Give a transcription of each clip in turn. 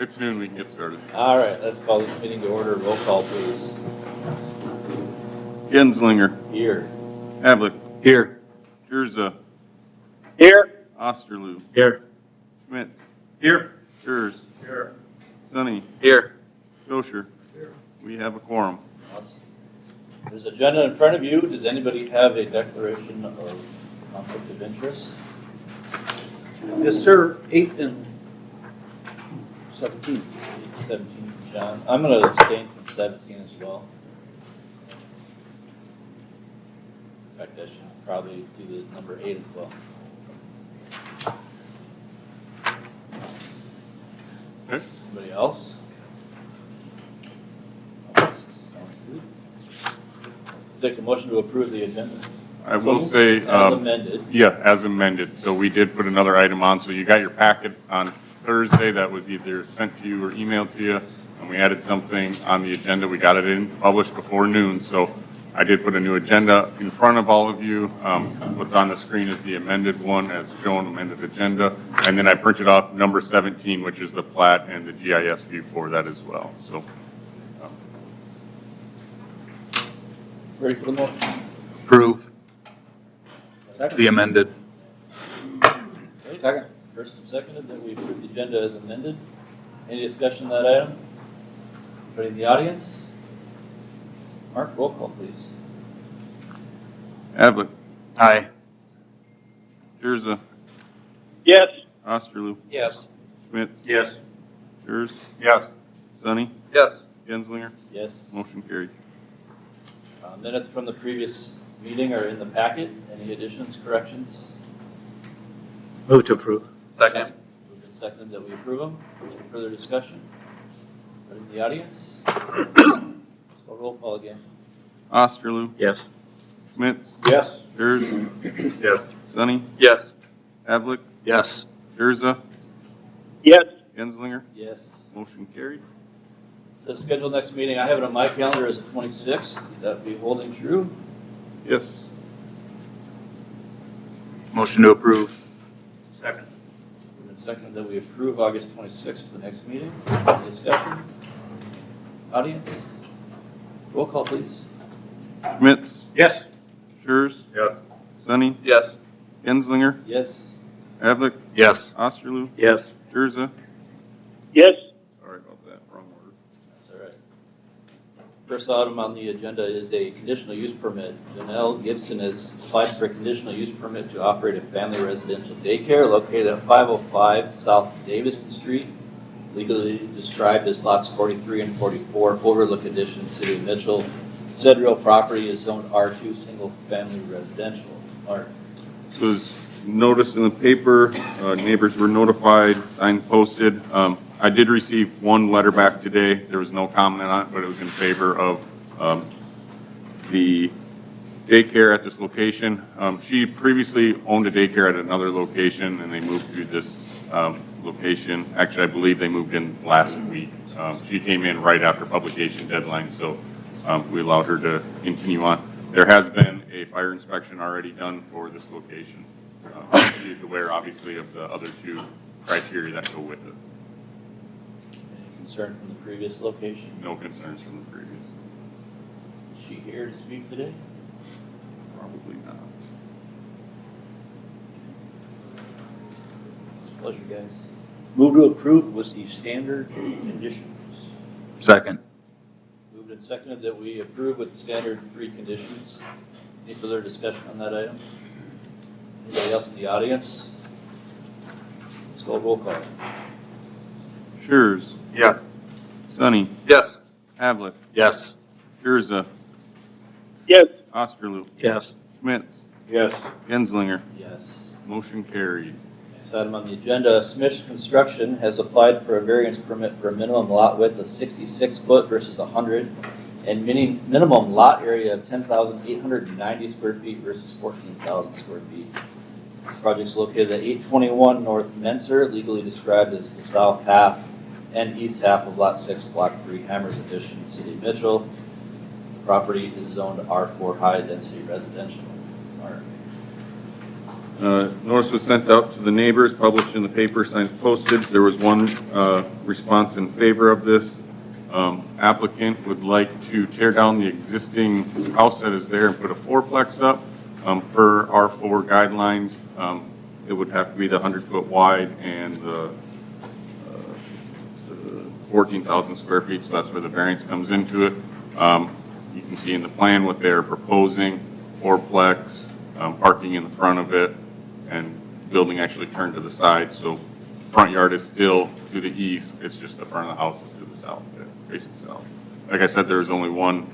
It's noon, we can get started. All right, let's call this meeting to order. Roll call, please. Genslinger, Here. Havlik, Here. Jerza, Here. Osterloo, Here. Schmitz, Here. Schurz, Here. Sonny, Here. Kosher. We have a quorum. Awesome. There's an agenda in front of you. Does anybody have a declaration of conflict of interest? Yes, sir. 8 and 17. 17, John. I'm going to abstain from 17 as well. In fact, I should probably do the number 8 as well. Okay. Anybody else? Sounds good. Take a motion to approve the agenda. I will say, As amended. yeah, as amended. So we did put another item on. So you got your packet on Thursday that was either sent to you or emailed to you. And we added something on the agenda. We got it in, published before noon. So I did put a new agenda in front of all of you. What's on the screen is the amended one as shown, amended agenda. And then I printed off number 17, which is the plat and the GIS view for that as well. So Ready for the motion? Approve Second. the amended. Okay. Second. First and seconded that we approve the agenda as amended. Any discussion on that item? Anybody in the audience? Mark, roll call, please. Havlik, Aye. Jerza, Yes. Osterloo, Yes. Schmitz, Yes. Schurz, Yes. Sonny, Yes. Genslinger. Yes. Motion carried. Minutes from the previous meeting are in the packet. Any additions, corrections? Move to approve. Second. Moved and seconded that we approve them. Any further discussion? Anybody in the audience? Let's go roll call again. Osterloo, Yes. Schmitz, Yes. Schurz, Yes. Sonny, Yes. Havlik, Yes. Jerza, Yes. Genslinger. Yes. Motion carried. So schedule next meeting, I have it on my calendar as the 26th. That be holding true? Yes. Motion to approve. Second. Moved and seconded that we approve August 26th for the next meeting. Any discussion? Audience? Roll call, please. Schmitz, Yes. Schurz, Yes. Sonny, Yes. Genslinger, Yes. Havlik, Yes. Osterloo, Yes. Jerza. Yes. Sorry about that, wrong word. That's all right. First item on the agenda is a conditional use permit. Janelle Gibson has applied for a conditional use permit to operate a family residential daycare located at 505 South Davison Street, legally described as lots 43 and 44, Overlook Addition, City of Mitchell. Said real property is zoned R2, single family residential. Mark. So as noticed in the paper, neighbors were notified, sign posted. I did receive one letter back today. There was no comment on it, but it was in favor of the daycare at this location. She previously owned a daycare at another location, and they moved to this location. Actually, I believe they moved in last week. She came in right after publication deadline, so we allowed her to continue on. There has been a fire inspection already done for this location. She is aware, obviously, of the other two criteria that go with it. Any concern from the previous location? No concerns from the previous. Is she here to speak today? Probably not. It's a pleasure, guys. Move to approve with the standard conditions. Second. Moved and seconded that we approve with the standard 3 conditions. Any further discussion on that item? Anybody else in the audience? Let's go roll call. Schurz, Yes. Sonny, Yes. Havlik, Yes. Jerza, Yes. Osterloo, Yes. Schmitz, Yes. Genslinger. Yes. Motion carried. Next item on the agenda, Smith Construction has applied for a variance permit for a minimum lot width of 66 foot versus 100, and minimum lot area of 10,890 square feet versus 14,000 square feet. This project is located at 821 North Menser, legally described as the south half and east half of Lot 6, Block 3, Hammers Addition, City of Mitchell. Property is zoned R4 high density residential. Mark. Notice was sent out to the neighbors, published in the paper, signs posted. There was one response in favor of this. Applicant would like to tear down the existing house that is there and put a fourplex up. Per R4 guidelines, it would have to be the 100-foot wide and the 14,000 square feet, so that's where the variance comes into it. You can see in the plan what they're proposing, fourplex, parking in the front of it, and building actually turned to the side, so front yard is still to the east, it's just the front of the house is to the south, facing south. Like I said, there was only one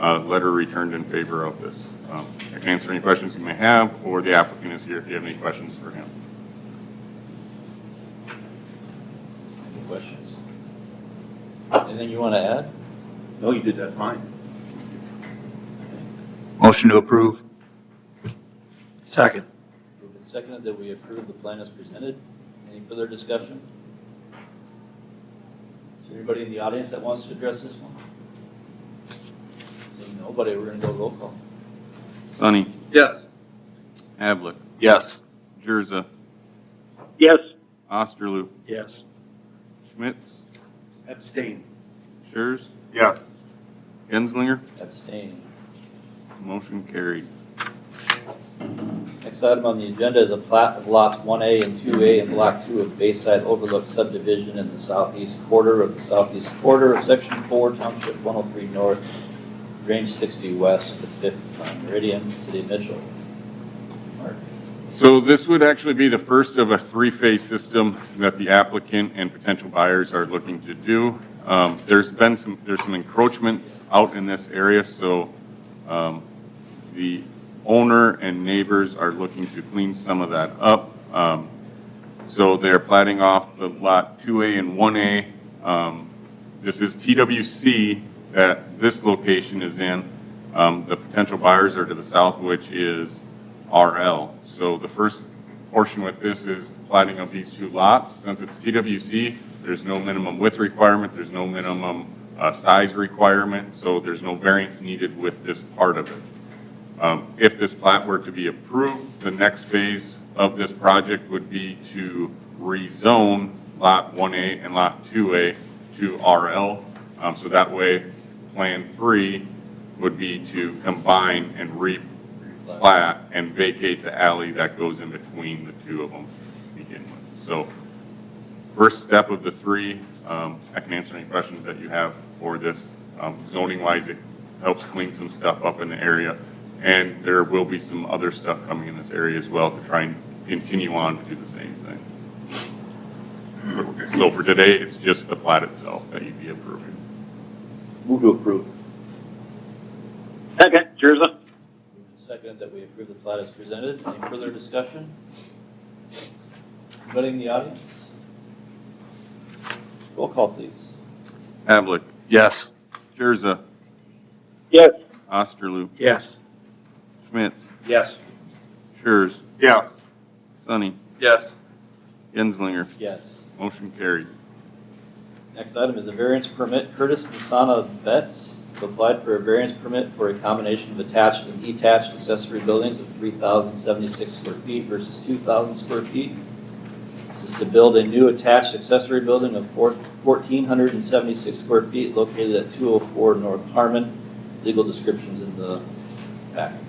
letter returned in favor of this. I can answer any questions you may have, or the applicant is here if you have any questions for him. Any questions? Anything you want to add? No, you did that fine. Motion to approve. Second. Moved and seconded that we approve the plan as presented. Any further discussion? Is there anybody in the audience that wants to address this one? Seeing nobody, we're going to go roll call. Sonny, Yes. Havlet, Yes. Jerza, Yes. Osterloo, Yes. Schmitz, Abstain. Schurz, Yes. Genslinger, Abstain. motion carried. Next item on the agenda is a plat of lots 1A and 2A in Block 2 of Bayside Overlook subdivision in the southeast quarter of Section 4, Township 103 North, Range 60 West of the 5th Meridian, City of Mitchell. Mark. So this would actually be the first of a three-phase system that the applicant and potential buyers are looking to do. There's some encroachment out in this area, so the owner and neighbors are looking to clean some of that up. So they're platting off the lot 2A and 1A. This is TWC that this location is in. The potential buyers are to the south, which is RL. So the first portion with this is platting of these two lots. Since it's TWC, there's no minimum width requirement, there's no minimum size requirement, so there's no variance needed with this part of it. If this plat were to be approved, the next phase of this project would be to rezone Lot 1A and Lot 2A to RL. So that way, Plan 3 would be to combine and replat and vacate the alley that goes in between the two of them to begin with. So first step of the three, I can answer any questions that you have for this. Zoning-wise, it helps clean some stuff up in the area. And there will be some other stuff coming in this area as well to try and continue on to do the same thing. So for today, it's just the plat itself that you'd be approving. Move to approve. Second, Jerza. Moved and seconded that we approve the plat as presented. Any further discussion? Anybody in the audience? Roll call, please. Havlet, Yes. Jerza, Yes. Osterloo, Yes. Schmitz, Yes. Schurz, Yes. Sonny, Yes. Genslinger, Yes. motion carried. Next item is a variance permit. Curtis and Sana Betts have applied for a variance permit for a combination of attached and detached accessory buildings of 3,076 square feet versus 2,000 square feet. This is to build a new attached accessory building of 1,476 square feet located at 204 North Harmon. Legal descriptions in the packet.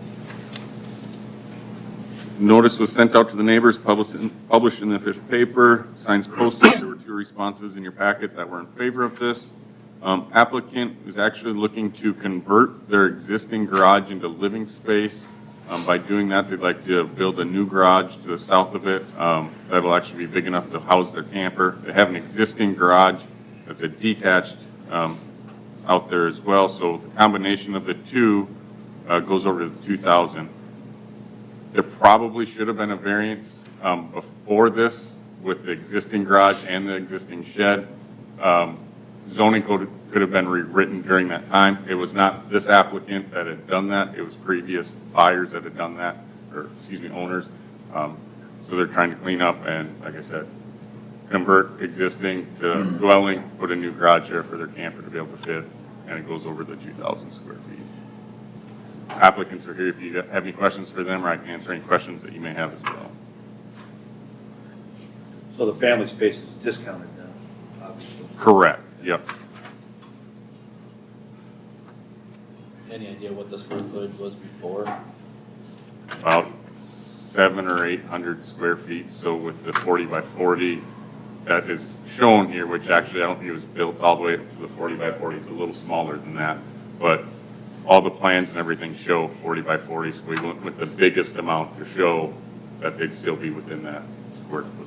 Notice was sent out to the neighbors, published in the official paper, signs posted. There were two responses in your packet that were in favor of this. Applicant is actually looking to convert their existing garage into living space. By doing that, they'd like to build a new garage to the south of it that'll actually be big enough to house their camper. They have an existing garage that's a detached out there as well, so the combination of the two goes over to the 2,000. There probably should have been a variance before this with the existing garage and the existing shed. Zoning code could have been rewritten during that time. It was not this applicant that had done that. It was previous buyers that had done that, or excuse me, owners. So they're trying to clean up and, like I said, convert existing to dwelling, put a new garage there for their camper to be able to fit, and it goes over the 2,000 square feet. Applicants are here if you have any questions for them, or I can answer any questions that you may have as well. So the family space is discounted then, obviously. Correct, yep. Any idea what the square footage was before? About 700 or 800 square feet, so with the 40 by 40 that is shown here, which actually I don't think it was built all the way up to the 40 by 40, it's a little smaller than that, but all the plans and everything show 40 by 40, so we went with the biggest amount to show that they'd still be within that square footage.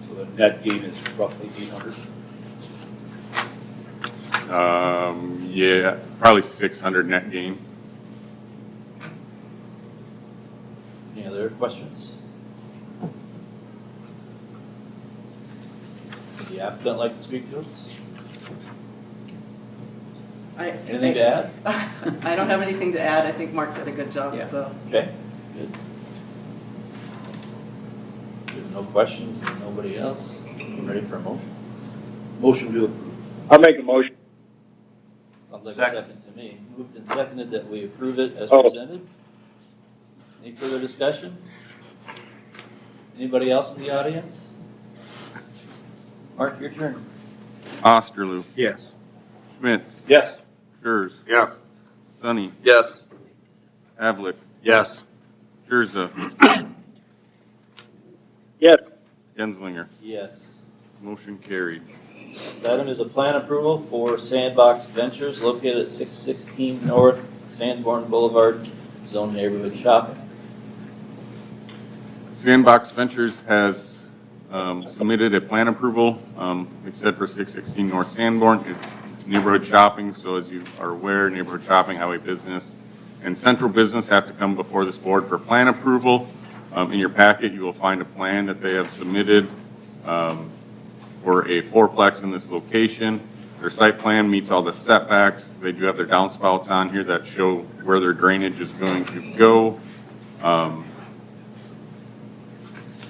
So the net gain is roughly 800. Yeah, probably 600 net gain. Any other questions? Would the applicant like to speak to us? Anything to add? I don't have anything to add. I think Mark did a good job, Yeah. so. Okay, good. There's no questions, nobody else? Ready for a motion? Motion to approve. I'll make a motion. Sounds like a Second. second to me. Moved and seconded that we approve it as Oh. presented. Any further discussion? Anybody else in the audience? Mark, your turn. Osterloo, Yes. Schmidt, Yes. Schurz, Yes. Sunny, Yes. Havlet, Yes. Scherza, Yes, Genslinger. Yes. Motion carried. This item is a plan approval for Sandbox Ventures located at 616 North Sanborn Boulevard, zone neighborhood shopping. Sandbox Ventures has submitted a plan approval, except for 616 North Sanborn. It's neighborhood shopping, so as you are aware, neighborhood shopping, highway business, and central business have to come before this board for plan approval. In your packet, you will find a plan that they have submitted for a fourplex in this location. Their site plan meets all the setbacks. They do have their downspouts on here that show where their drainage is going to go.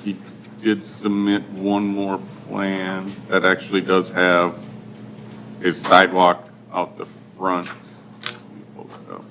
He did submit one more plan that actually does have his sidewalk out the front. Let me pull it up.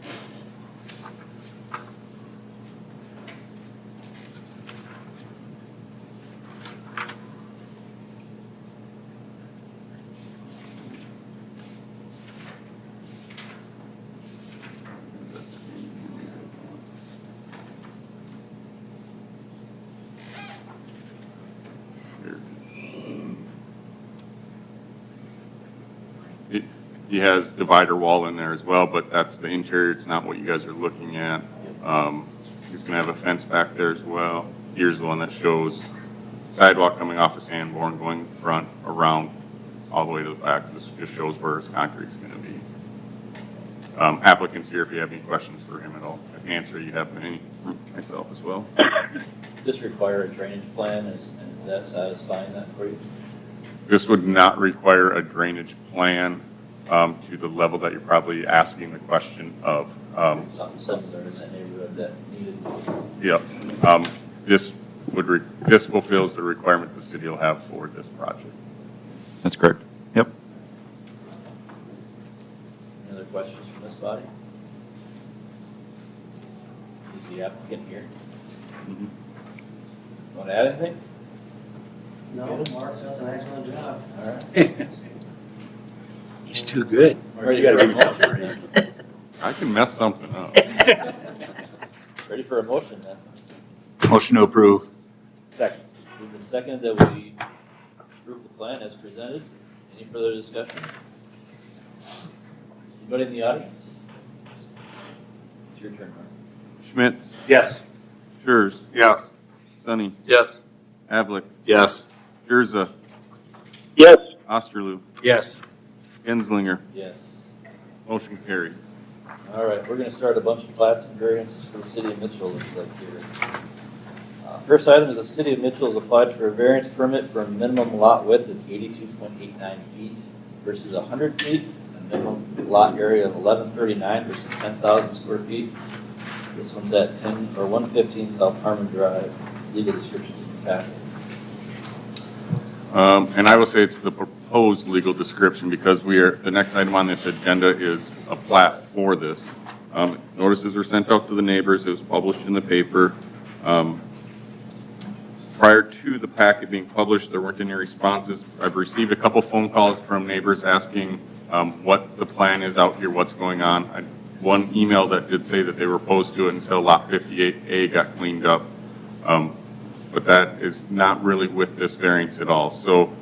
He has divider wall in there as well, but that's the interior, it's not what you guys are looking at. He's gonna have a fence back there as well. Here's the one that shows sidewalk coming off of Sanborn, going front, around, all the way to the back. This just shows where his concrete's gonna be. Applicants here, if you have any questions for him at all, I can answer, you have any, myself as well. Does this require a drainage plan? Is that satisfying that for you? This would not require a drainage plan to the level that you're probably asking the question of. Something similar in that neighborhood that needed. Yep. This fulfills the requirement the city will have for this project. That's correct. Yep. Any other questions from this body? Is the applicant here? Want to add anything? No, Mark does an excellent job. All right. He's too good. Ready for a motion? I can mess something up. Ready for a motion then? Motion to approve. Second. Moved and seconded that we approve the plan as presented. Any further discussion? Anybody in the audience? It's your turn, Mark. Schmidt, Yes. Schurz, Yes. Sunny, Yes. Havlet, Yes. Scherza, yes, Osterloo, Yes. Genslinger. Yes. Motion carried. All right, we're gonna start a bunch of plats and variances for the city of Mitchell, looks like here. First item is the city of Mitchell has applied for a variance permit for a minimum lot width of 82.89 feet versus 100 feet, a minimum lot area of 1139 versus 10,000 square feet. This one's at 115 South Harmon Drive. Legal descriptions in the packet. And I will say it's the proposed legal description because the next item on this agenda is a plat for this. Notices were sent out to the neighbors, it was published in the paper. Prior to the packet being published, there weren't any responses. I've received a couple phone calls from neighbors asking what the plan is out here, what's going on. One email that did say that they were opposed to it until Lot 58A got cleaned up. But that is not really with this variance at all. So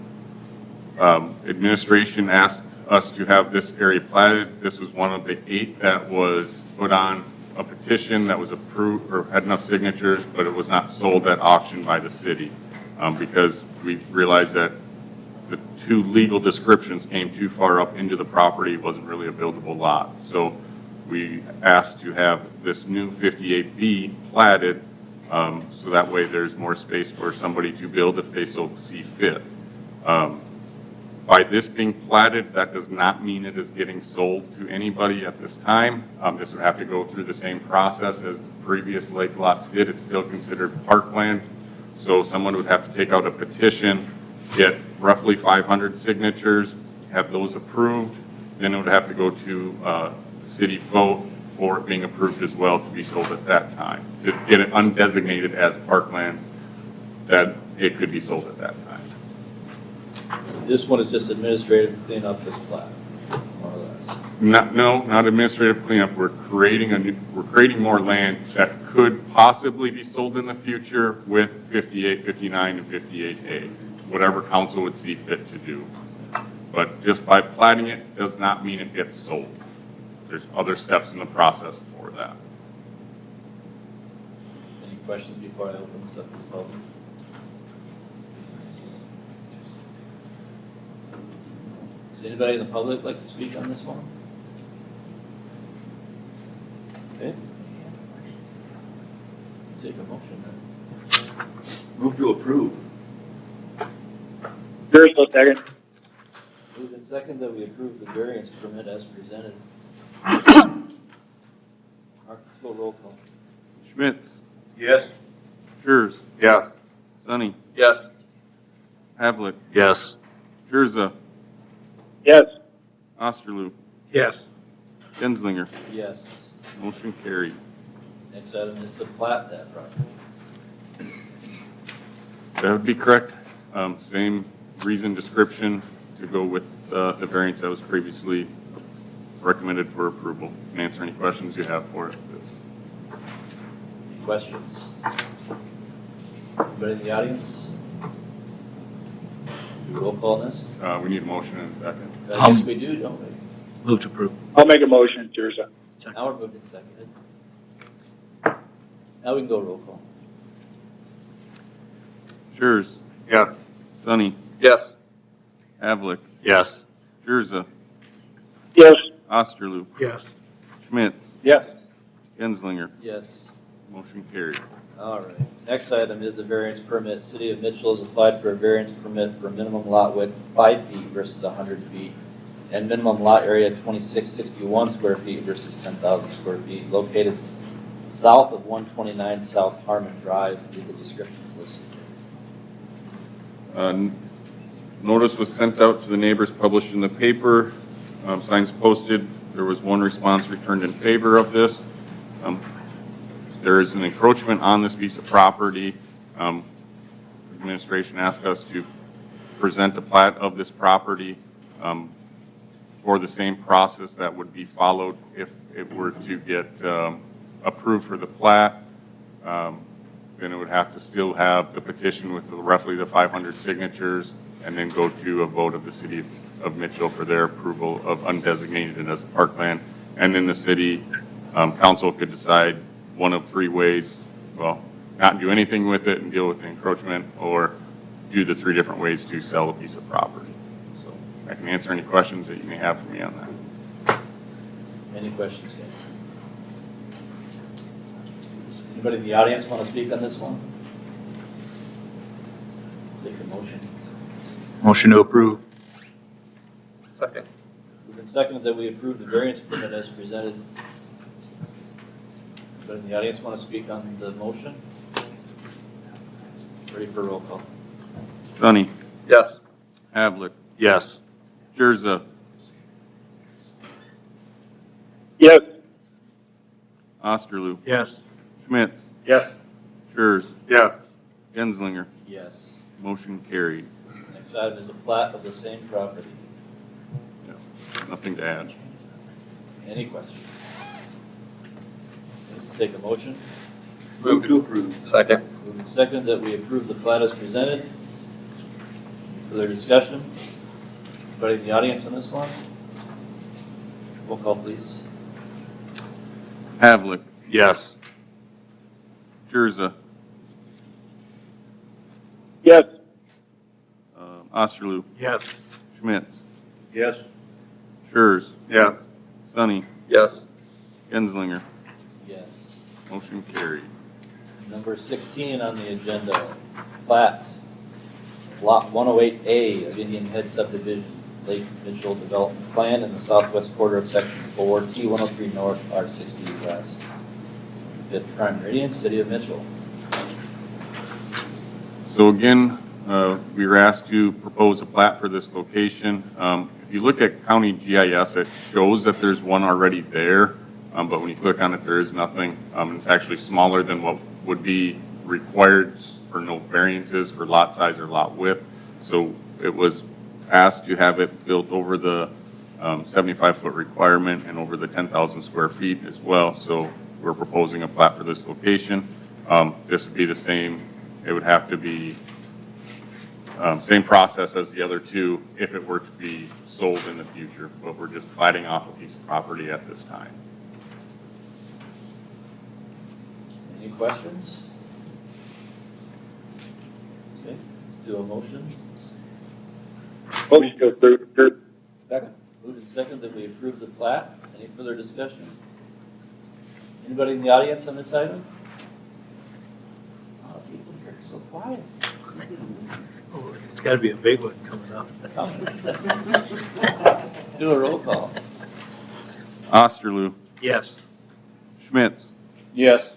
administration asked us to have this area platted. This was one of the 8 that was put on a petition that was approved or had enough signatures, but it was not sold at auction by the city because we realized that the 2 legal descriptions came too far up into the property. It wasn't really a buildable lot. So we asked to have this new 58B platted so that way there's more space for somebody to build if they so see fit. By this being platted, that does not mean it is getting sold to anybody at this time. This would have to go through the same process as the previous lake lots did. It's still considered parkland. So someone would have to take out a petition, get roughly 500 signatures, have those approved. Then it would have to go to the city vote for it being approved as well to be sold at that time. To get it undesignated as parklands, that it could be sold at that time. This one is just administrative to clean up this plat, more or less. Not administrative cleanup. We're creating more land that could possibly be sold in the future with 58, 59, and 58A, whatever council would see fit to do. But just by platting it does not mean it gets sold. There's other steps in the process for that. Any questions before I open this up to the public? Does anybody in the public like to speak on this one? Okay. Take a motion then. Move to approve. Jericho, second. Moved and second that we approve the variance permit as presented. Mark, let's go roll call. Schmitz, Yes. Schurz. Yes. Sonny, Yes. Havlet, Yes. Jerza, Yes. Osterloop, Yes. Genslinger. Yes. Motion carried. Next item is to plat that property. That would be correct. Same reason description to go with the variance that was previously recommended for approval. And answer any questions you have for this. Any questions? Anybody in the audience? Do roll call on this? We need a motion and a second. I guess we do, don't we? Move to approve. I'll make a motion, Jericho. Now we're moved and seconded. Now we can go roll call. Schurz, Yes. Sonny, Yes. Havlet, Yes. Jerza, Yes. Osterloop, Yes. Schmitz, Yes. Genslinger. Yes. Motion carried. All right. Next item is a variance permit. City of Mitchell has applied for a variance permit for a minimum lot width 5 feet versus 100 feet and minimum lot area 2661 square feet versus 10,000 square feet, located south of 129 South Harmon Drive. Read the descriptions listed. Notice was sent out to the neighbors, published in the paper, signs posted. There was one response returned in favor of this. There is an encroachment on this piece of property. Administration asked us to present a plat of this property for the same process that would be followed if it were to get approved for the plat. Then it would have to still have the petition with roughly the 500 signatures and then go to a vote of the city of Mitchell for their approval of undesignated as parkland. And then the city council could decide one of 3 ways, well, not do anything with it and deal with the encroachment, or do the 3 different ways to sell a piece of property. So I can answer any questions that you may have for me on that. Any questions, guys? Anybody in the audience want to speak on this one? Take a motion. Motion to approve. Second. Moved and seconded that we approve the variance permit as presented. Anybody in the audience want to speak on the motion? Ready for roll call? Sonny, Yes. Havlet, Yes. Jerza, Yes. Osterloop, Yes. Schmitz, Yes. Schurz, Yes. Genslinger. Yes. Motion carried. Next item is a plat of the same property. Nothing to add. Any questions? Take a motion. Move to approve. Second. Move and second that we approve the plat as presented. Further discussion? Anybody in the audience on this one? Roll call, please. Havlick. Yes. Jurza. Yes. Osterloo. Yes. Schmitz. Yes. Schurz. Yes. Sonny. Yes. Genslinger. Yes. Motion carried. Number 16 on the agenda, plat, lot 108A of Indian Head subdivision, Lake Mitchell Development Plan in the southwest quarter of section 4, T103 North, R60 West. Fifth prime meridian, city of Mitchell. So again, we were asked to propose a plat for this location. If you look at county GIS, it shows that there's one already there, but when you click on it, there is nothing. It's actually smaller than what would be required for no variances for lot size or lot width. So it was asked to have it built over the 75-foot requirement and over the 10,000 square feet as well. So we're proposing a plat for this location. This would be the same. It would have to be same process as the other two if it were to be sold in the future, but we're just platting off a piece of property at this time. Any questions? Okay, let's do a motion. Motion to approve. Second. Moved and second that we approve the plat. Any further discussion? Anybody in the audience on this item? Oh, people here are so quiet. Oh, it's gotta be a big one coming up. Let's do a roll call. Osterloo. Yes. Schmitz. Yes.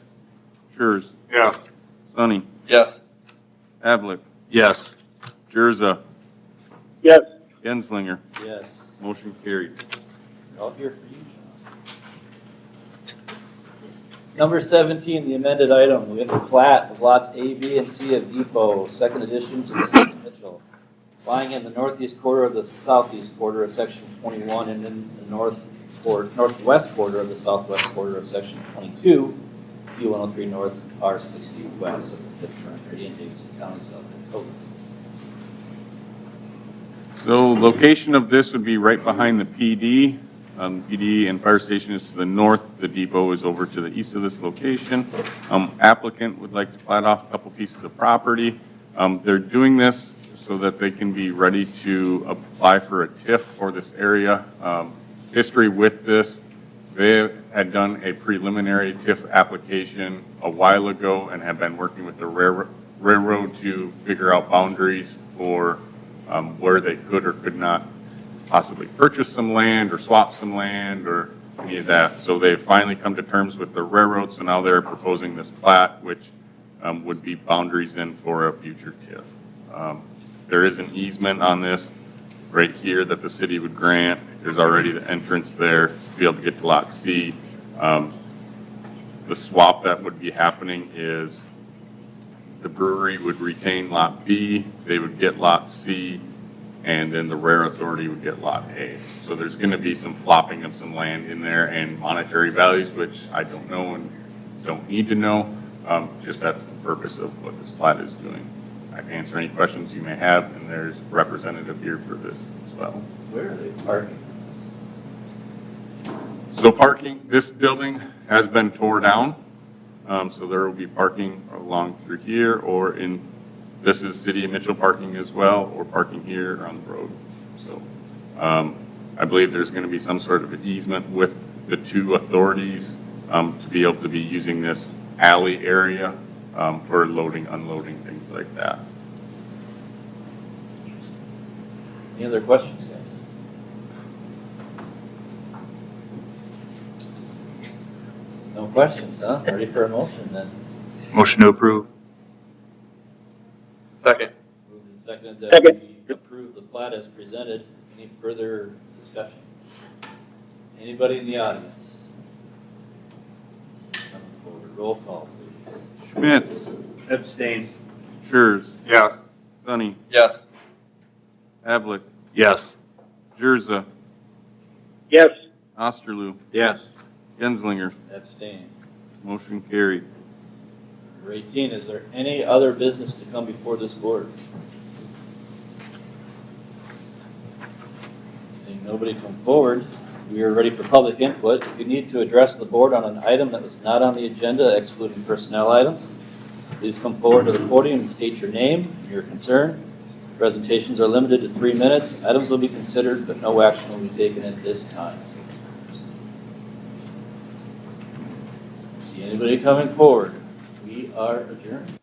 Schurz. Yes. Sonny. Yes. Havlick. Yes. Jurza. Yes. Genslinger. Yes. Motion carried. We're all here for you, John. Number 17, the amended item. We have the plat of lots A, B, and C of Depot, second addition to the city of Mitchell, lying in the northeast quarter of the southeast quarter of section 21 and in the northwest quarter of the southwest quarter of section 22, T103 North, R60 West of the 5th meridian, Davidson County, South Dakota. So location of this would be right behind the PD. PD and fire station is to the north. The depot is over to the east of this location. Applicant would like to plat off a couple pieces of property. They're doing this so that they can be ready to apply for a TIF for this area. History with this, they had done a preliminary TIF application a while ago and have been working with the railroad to figure out boundaries for where they could or could not possibly purchase some land or swap some land or any of that. So they've finally come to terms with the railroad, so now they're proposing this plat, which would be boundaries in for a future TIF. There is an easement on this right here that the city would grant. There's already the entrance there to be able to get to Lot C. The swap that would be happening is the brewery would retain Lot B, they would get Lot C, and then the Rare Authority would get Lot A. So there's going to be some flopping of some land in there and monetary values, which I don't know and don't need to know. Just that's the purpose of what this plat is doing. I can answer any questions you may have, and there's a representative here for this as well. Where are they parking? So parking, this building has been tore down. So there will be parking along through here or in, this is City of Mitchell parking as well, or parking here on the road. So I believe there's going to be some sort of an easement with the two authorities to be able to be using this alley area for loading, unloading, things like that. Any other questions, guys? No questions, huh? Ready for a motion then? Motion to approve. Second. Moved and seconded that Second. we approve the plat as presented. Any further discussion? Anybody in the audience? Coming forward, roll call, please. Schmitz. Abstain. Schurz, Yes. Sonny, Yes. Havlick, Yes. Jurza, Yes. Osterloo, Yes. Genslinger. Abstain. Motion carried. Number 18, is there any other business to come before this board? Seeing nobody come forward, we are ready for public input. If you need to address the board on an item that was not on the agenda, excluding personnel items, please come forward to the podium and state your name and your concern. Presentations are limited to 3 minutes. Items will be considered, but no action will be taken at this time. See anybody coming forward? We are adjourned.